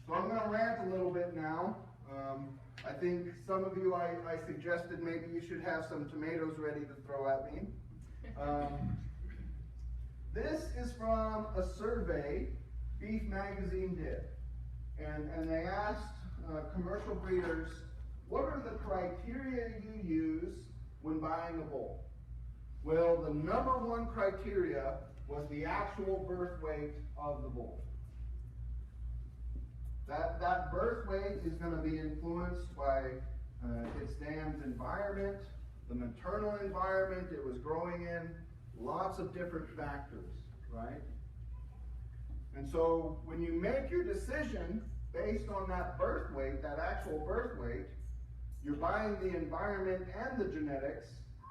So I'm going to rant a little bit now. I think some of you, I suggested maybe you should have some tomatoes ready to throw at me. This is from a survey Beef Magazine did. And they asked commercial breeders, what are the criteria you use when buying a bull? Well, the number one criteria was the actual birth weight of the bull. That birth weight is going to be influenced by its dam's environment, the maternal environment it was growing in, lots of different factors, right? And so when you make your decision based on that birth weight, that actual birth weight, you're buying the environment and the genetics,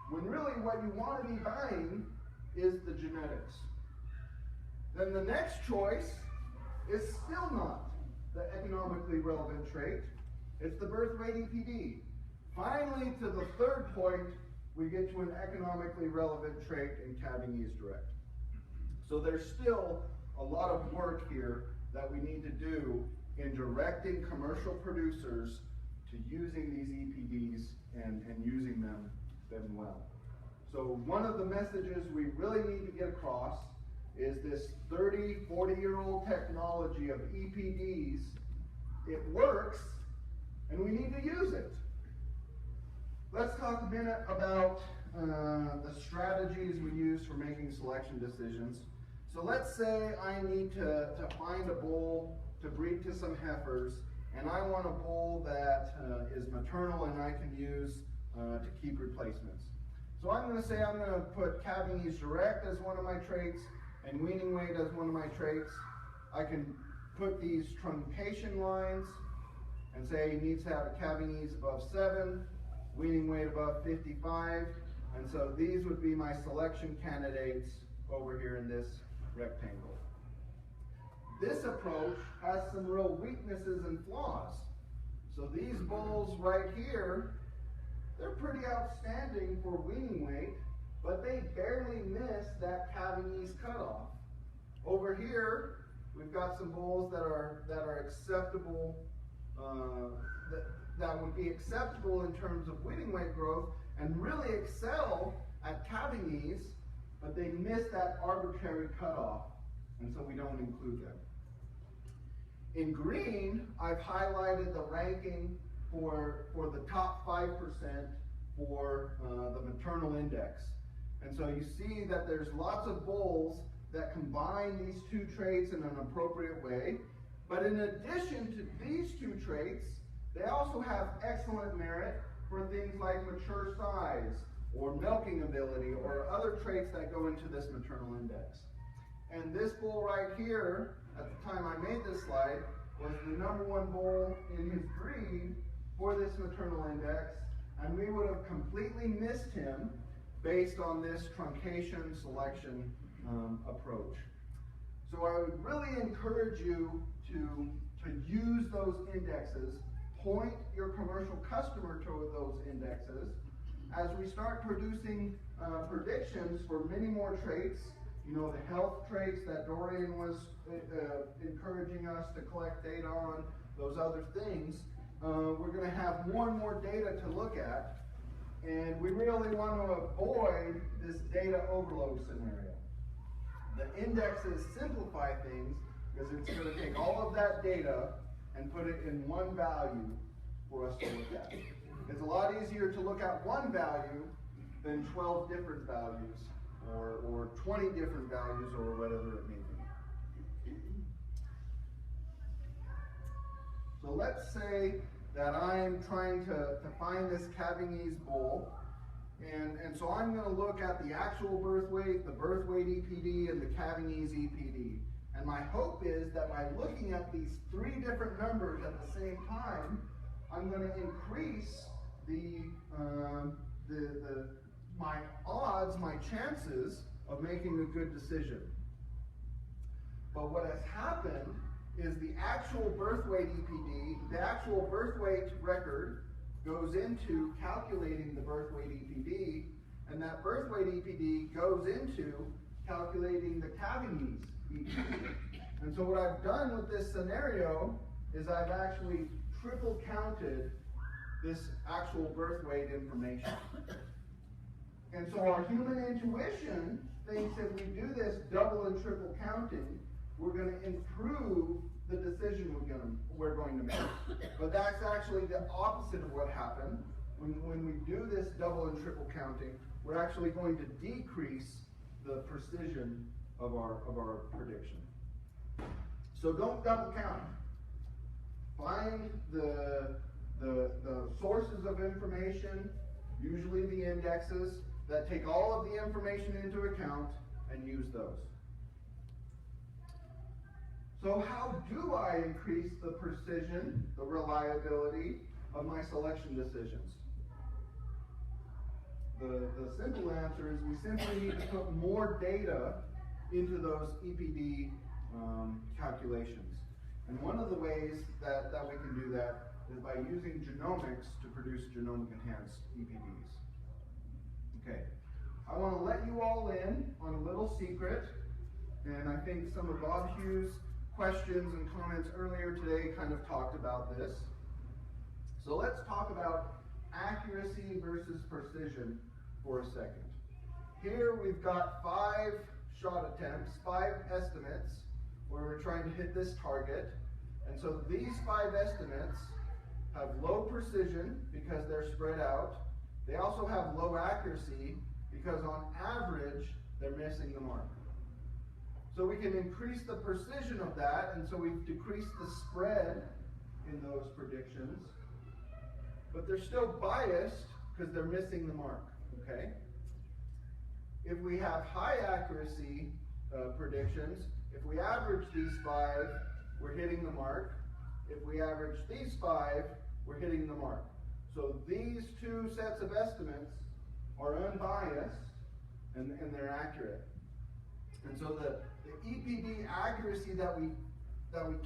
when really what you want to be buying is the genetics. Then the next choice is still not the economically relevant trait. It's the birth weight EPD. Finally, to the third point, we get to an economically relevant trait in calving ease direct. So there's still a lot of work here that we need to do in directing commercial producers to using these EPDs and using them well. So one of the messages we really need to get across is this 30, 40-year-old technology of EPDs. It works, and we need to use it. Let's talk a minute about the strategies we use for making selection decisions. So let's say I need to find a bull to breed to some heifers, and I want a bull that is maternal and I can use to keep replacements. So I'm going to say I'm going to put calving ease direct as one of my traits and weaning weight as one of my traits. I can put these truncation lines and say he needs to have a calving ease above 7, weaning weight above 55, and so these would be my selection candidates over here in this rectangle. This approach has some real weaknesses and flaws. So these bulls right here, they're pretty outstanding for weaning weight, but they barely miss that calving ease cutoff. Over here, we've got some bulls that are acceptable, that would be acceptable in terms of weaning weight growth and really excel at calving ease, but they miss that arbitrary cutoff, and so we don't include them. In green, I've highlighted the ranking for the top 5% for the maternal index. And so you see that there's lots of bulls that combine these two traits in an appropriate way. But in addition to these two traits, they also have excellent merit for things like mature size or milking ability or other traits that go into this maternal index. And this bull right here, at the time I made this slide, was the #1 bull in his breed for this maternal index, and we would have completely missed him based on this truncation selection approach. So I would really encourage you to use those indexes, point your commercial customer to those indexes. As we start producing predictions for many more traits, you know, the health traits that Dorian was encouraging us to collect data on, those other things, we're going to have more and more data to look at, and we really want to avoid this data overload scenario. The indexes simplify things because it's going to take all of that data and put it in one value for us to look at. It's a lot easier to look at one value than 12 different values or 20 different values or whatever it may be. So let's say that I'm trying to find this calving ease bull, and so I'm going to look at the actual birth weight, the birth weight EPD, and the calving ease EPD. And my hope is that by looking at these three different numbers at the same time, I'm going to increase my odds, my chances of making a good decision. But what has happened is the actual birth weight EPD, the actual birth weight record goes into calculating the birth weight EPD, and that birth weight EPD goes into calculating the calving ease EPD. And so what I've done with this scenario is I've actually triple counted this actual birth weight information. And so our human intuition thinks if we do this double and triple counting, we're going to improve the decision we're going to make. But that's actually the opposite of what happened. When we do this double and triple counting, we're actually going to decrease the precision of our prediction. So don't double count. Find the sources of information, usually the indexes, that take all of the information into account and use those. So how do I increase the precision, the reliability of my selection decisions? The simple answer is we simply need to put more data into those EPD calculations. And one of the ways that we can do that is by using genomics to produce genomic enhanced EPDs. Okay, I want to let you all in on a little secret, and I think some of Bob Hughes' questions and comments earlier today kind of talked about this. So let's talk about accuracy versus precision for a second. Here we've got 5 shot attempts, 5 estimates, where we're trying to hit this target. And so these 5 estimates have low precision because they're spread out. They also have low accuracy because on average, they're missing the mark. So we can increase the precision of that, and so we've decreased the spread in those predictions. But they're still biased because they're missing the mark, okay? If we have high accuracy predictions, if we average these 5, we're hitting the mark. If we average these 5, we're hitting the mark. So these 2 sets of estimates are unbiased and they're accurate. And so the EPD accuracy that we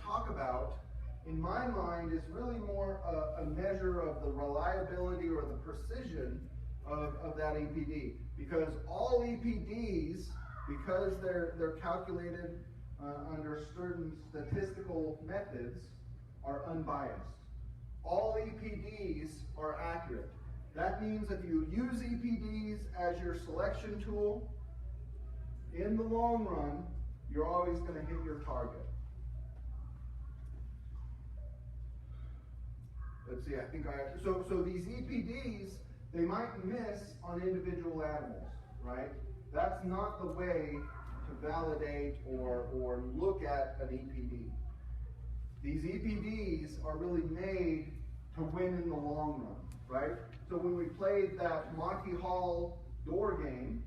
talk about, in my mind, is really more a measure of the reliability or the precision of that EPD. Because all EPDs, because they're calculated under certain statistical methods, are unbiased. All EPDs are accurate. That means if you use EPDs as your selection tool, in the long run, you're always going to hit your target. Let's see, so these EPDs, they might miss on individual animals, right? That's not the way to validate or look at an EPD. These EPDs are really made to win in the long run, right? So when we played that Monty Hall door game,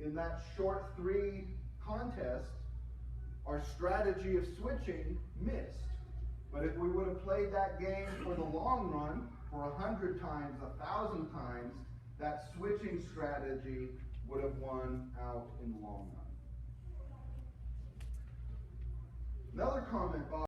in that short 3 contest, our strategy of switching missed. But if we would have played that game for the long run, for 100 times, 1,000 times, that switching strategy would have won out in the long run. Another comment, Bob.